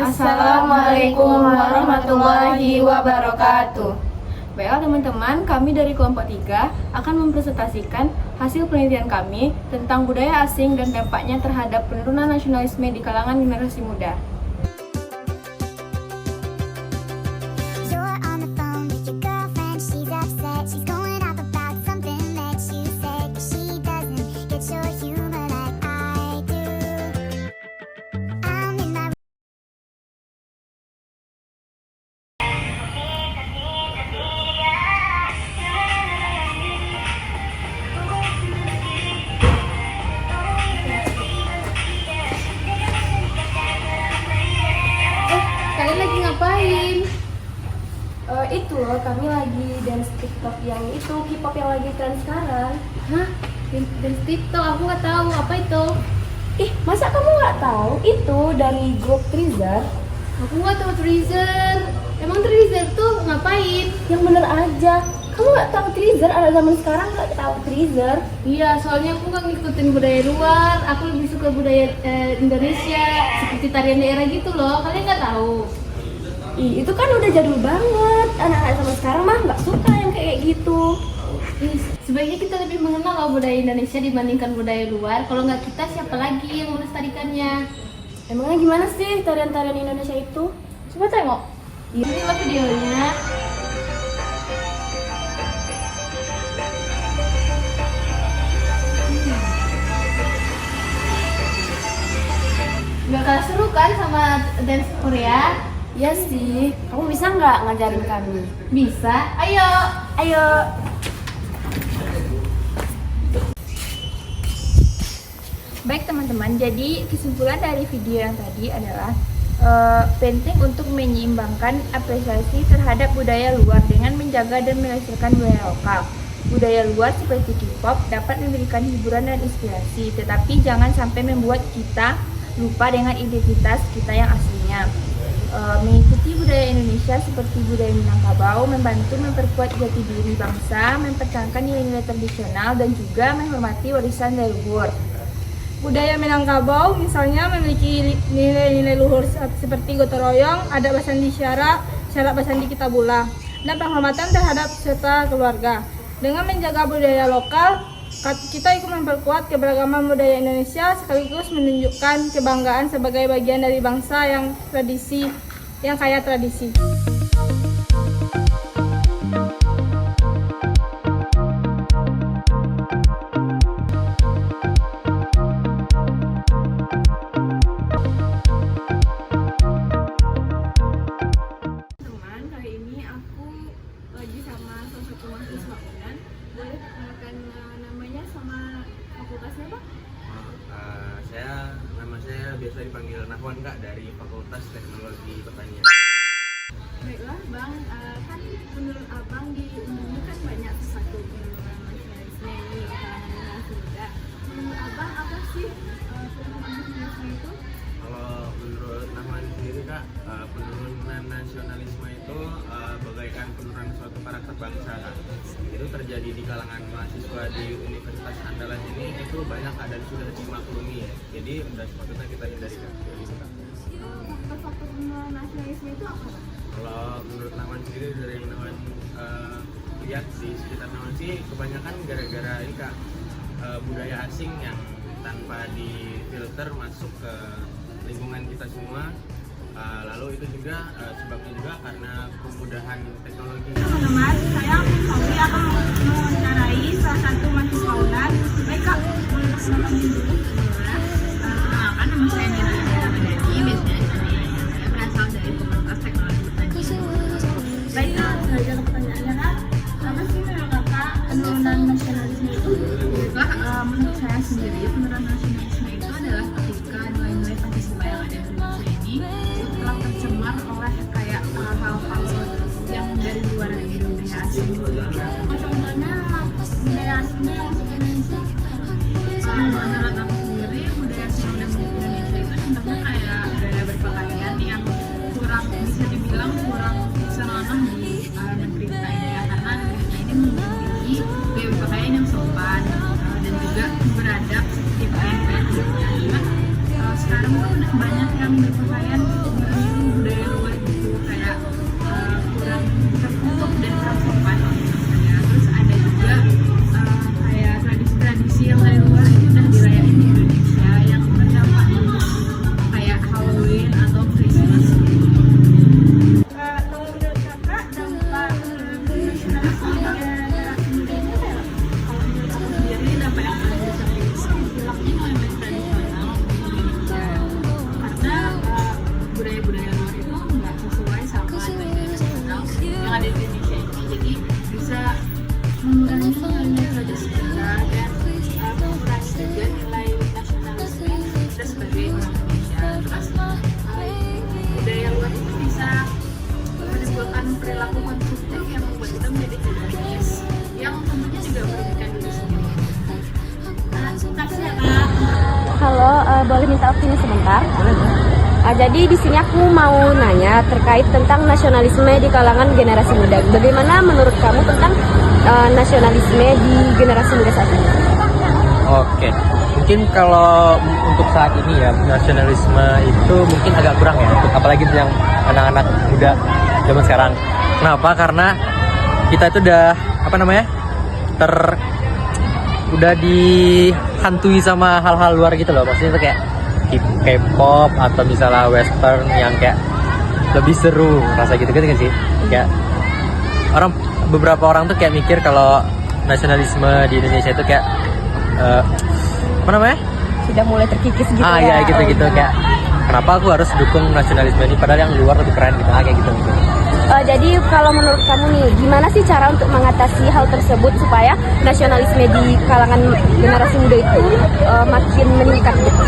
Assalamualaikum warahmatullahi wabarakatuh. Baiklah teman-teman, kami dari kelompok 3 akan mempresentasikan hasil penelitian kami tentang budaya asing dan dampaknya terhadap penurunan nasionalisme di kalangan generasi muda. Kalian lagi ngapain? Itu loh, kami lagi dance TikTok yang itu, K-pop yang lagi tren sekarang. Hah? Dance TikTok? Aku nggak tahu apa itu. Ih, masa kamu nggak tahu? Itu dari grup Treasure. Aku nggak tahu Treasure. Emang Treasure tuh ngapain? Yang bener aja. Kamu nggak tahu Treasure? Anak zaman sekarang nggak tahu Treasure. Iya, soalnya aku nggak ngikutin budaya luar. Aku lebih suka budaya Indonesia, seperti tarian daerah gitu loh. Kalian nggak tahu? Ih, itu kan udah jadul banget. Anak-anak zaman sekarang mah nggak suka yang kayak gitu. Sebaiknya kita lebih mengenal loh budaya Indonesia dibandingkan budaya luar. Kalau nggak kita, siapa lagi yang melestarikannya? Emangnya gimana sih tarian-tarian Indonesia itu? Coba tengok. Inilah videonya. Nggak kalah seru kan sama dance Korea? Iya sih. Kamu bisa nggak ngajarin kami? Bisa. Ayo. Ayo. Baik teman-teman, jadi kesimpulan dari video yang tadi adalah penting untuk menyeimbangkan apresiasi terhadap budaya luar dengan menjaga dan melestarikan budaya lokal. Budaya luar seperti K-pop dapat memberikan hiburan dan inspirasi, tetapi jangan sampai membuat kita lupa dengan identitas kita yang aslinya. Mengikuti budaya Indonesia seperti budaya Minangkabau membantu memperkuat jati diri bangsa, mempertahankan nilai-nilai tradisional, dan juga menghormati warisan leluhur. Budaya Minangkabau misalnya memiliki nilai-nilai luhur seperti gotong royong, adat basandi syarat basandi kitabullah, dan penghormatan terhadap serta keluarga. Dengan menjaga budaya lokal, kita ikut memperkuat keberagaman budaya Indonesia sekaligus menunjukkan kebanggaan sebagai bagian dari bangsa yang kaya tradisi. Teman, kali ini aku lagi sama salah satu mahasiswa UNAN. Boleh perkenalkan namanya sama fakultasnya, Pak? Nama saya biasa dipanggil Nahwan Kak, dari Fakultas Teknologi Pertanian. Baiklah, Bang. Kan menurut Abang di Undannya kan banyak sesuatu penurunan nasionalisme ini di kalangan generasi muda. Menurut Abang apa sih penurunan nasionalisme itu? Kalau menurut Nahwan sendiri Kak, penurunan nasionalisme itu bagaikan penurunan suatu karakter bangsa Kak. Itu terjadi di kalangan mahasiswa di Universitas Andalas ini, itu banyak dan sudah dimaklumi ya. Jadi udah sepatutnya kita hindari Kak. Faktor-faktor penurunan nasionalisme itu apa, Bang? Kalau menurut Nahwan sendiri, dari yang Nahwan lihat di sekitar Nahwan sih, kebanyakan gara-gara ini Kak, budaya asing yang tanpa difilter masuk ke lingkungan kita semua. Lalu itu juga sebabnya juga karena kemudahan teknologi. Teman-teman, saya Saudi akan mewawancarai salah satu mahasiswa UNAN. Baik Kak, boleh perkenalkan diri dulu? Perkenalkan, nama saya Nira Ramadhani, biasanya saya berasal dari Fakultas Teknologi Pertanian. Baik Kak, saya ada pertanyaannya Kak. Apa sih menurut Kakak penurunan nasionalisme itu? Menurut saya sendiri, penurunan nasionalisme itu adalah ketika nilai-nilai Pancasila yang ada di Indonesia ini telah tercemar oleh kayak hal-hal yang dari luar dari budaya asing. Contohnya budaya asingnya yang masuk ke Indonesia? Menurut aku sendiri, budaya asing yang masuk ke Indonesia itu contohnya kayak gaya berpakaian yang kurang, bisa dibilang kurang senonoh di negeri kita ini ya, karena negeri kita ini memiliki gaya berpakaian yang sopan dan juga beradab seperti pakaian-pakaian Jepang. Sekarang tuh banyak yang berpakaian boleh minta opini sebentar? Jadi di sini aku mau nanya terkait tentang nasionalisme di kalangan generasi muda. Bagaimana menurut kamu tentang nasionalisme di generasi muda saat ini? Oke, mungkin kalau untuk saat ini ya nasionalisme itu mungkin agak kurang ya, untuk apalagi yang anak-anak muda zaman sekarang. Kenapa? Karena kita itu udah udah dihantui sama hal-hal luar gitu loh. Maksudnya itu kayak K-pop atau misalnya western yang kayak lebih seru rasa gitu kan sih. Kayak beberapa orang tuh kayak mikir kalau nasionalisme di Indonesia itu kayak Sudah mulai terkikis gitu ya? Iya gitu-gitu kayak kenapa aku harus dukung nasionalisme ini padahal yang luar lebih keren gitu kayak gitu. Jadi kalau menurut kamu nih, gimana sih cara untuk mengatasi hal tersebut supaya nasionalisme di kalangan generasi muda itu makin meningkat gitu?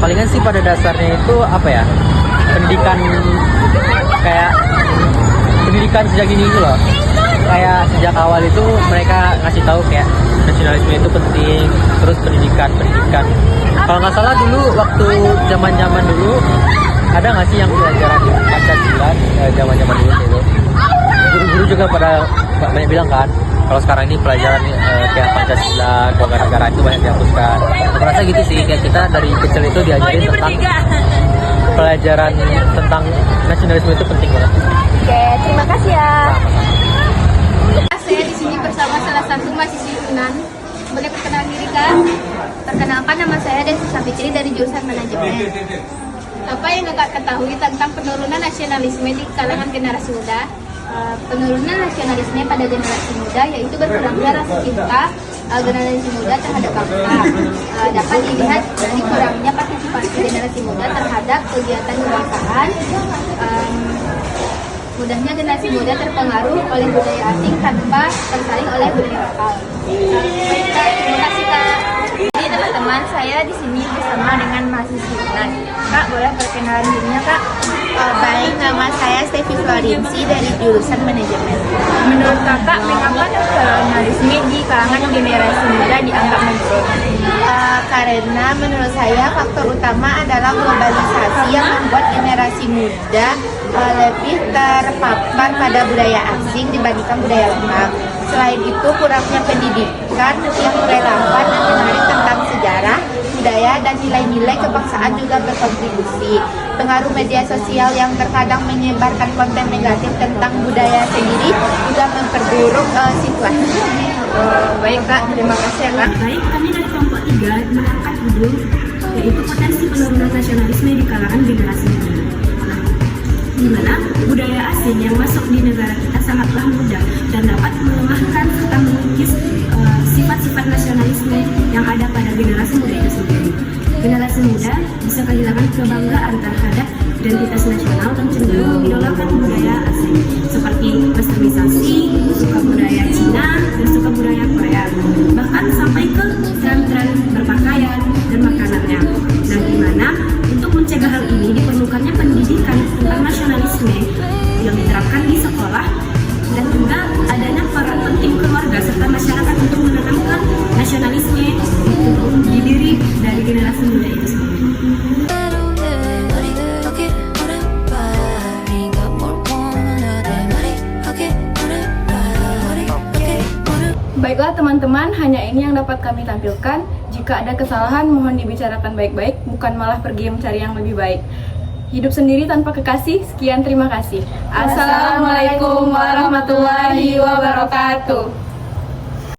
Palingan sih pada dasarnya itu pendidikan sejak dini itu loh. Kayak sejak awal itu mereka ngasih tahu kayak nasionalisme itu penting, terus pendidikan. Kalau nggak salah dulu waktu zaman dulu ada nggak sih yang pelajaran Pancasila zaman dulu gitu. Guru-guru juga pada banyak bilang kan, kalau sekarang ini pelajaran kayak Pancasila, kewarganegaraan itu banyak dihapuskan. Aku rasa gitu sih, kayak kita dari kecil itu diajarin tentang pelajaran tentang nasionalisme itu penting banget. Oke, terima kasih ya. Saya di sini bersama salah satu mahasiswi UNAN. Boleh perkenalan diri, Kak? Perkenalkan, nama saya Desi Safitri dari jurusan manajemen. Apa yang Kakak ketahui tentang penurunan nasionalisme di kalangan generasi muda? Penurunan nasionalisme pada generasi muda yaitu berkurangnya rasa cinta generasi muda terhadap bangsa. Dapat dilihat dari kurangnya partisipasi generasi muda terhadap kegiatan kebangsaan. Mudahnya generasi muda terpengaruh oleh budaya asing tanpa tersaring oleh budaya lokal. Baik, Kak, terima kasih, Kak. Jadi teman-teman, saya di sini bersama dengan mahasiswi UNAN. Kak, boleh perkenalan dirinya, Kak? Baik, nama saya Stevi Florensi dari jurusan manajemen. Menurut Kakak, mengapa nasionalisme di kalangan generasi muda dianggap menurun? Karena menurut saya faktor utama adalah globalisasi yang membuat generasi muda lebih terpapar pada budaya asing dibandingkan budaya lokal. Selain itu, kurangnya pendidikan yang relevan dan menarik tentang sejarah, budaya, dan nilai-nilai kebangsaan juga berkontribusi. Pengaruh media sosial yang terkadang menyebarkan konten negatif tentang budaya sendiri juga memperburuk situasi. Baik, Kak, terima kasih ya, Kak. Baik, kami dari kelompok 3 mengangkat judul yaitu potensi penurunan nasionalisme di kalangan generasi muda. Di mana budaya asing yang masuk di negara kita sangatlah mudah dan dapat melemahkan serta mengikis sifat-sifat nasionalisme yang ada pada generasi muda itu sendiri. Generasi muda bisa kehilangan kebanggaan terhadap identitas nasional dan cenderung mengidolakan budaya asing seperti westernisasi, suka budaya Cina, dan suka budaya Korea, bahkan sampai ke tren-tren berpakaian dan makanannya. Nah, di mana untuk mencegah hal ini diperlukannya pendidikan tentang nasionalisme yang diterapkan di sekolah dan juga adanya peran penting keluarga serta masyarakat untuk menanamkan nasionalisme di diri dari generasi muda itu sendiri. Baiklah teman-teman, hanya ini yang dapat kami tampilkan. Jika ada kesalahan, mohon dibicarakan baik-baik, bukan malah pergi mencari yang lebih baik. Hidup sendiri tanpa kekasih. Sekian, terima kasih. Assalamualaikum warahmatullahi wabarakatuh.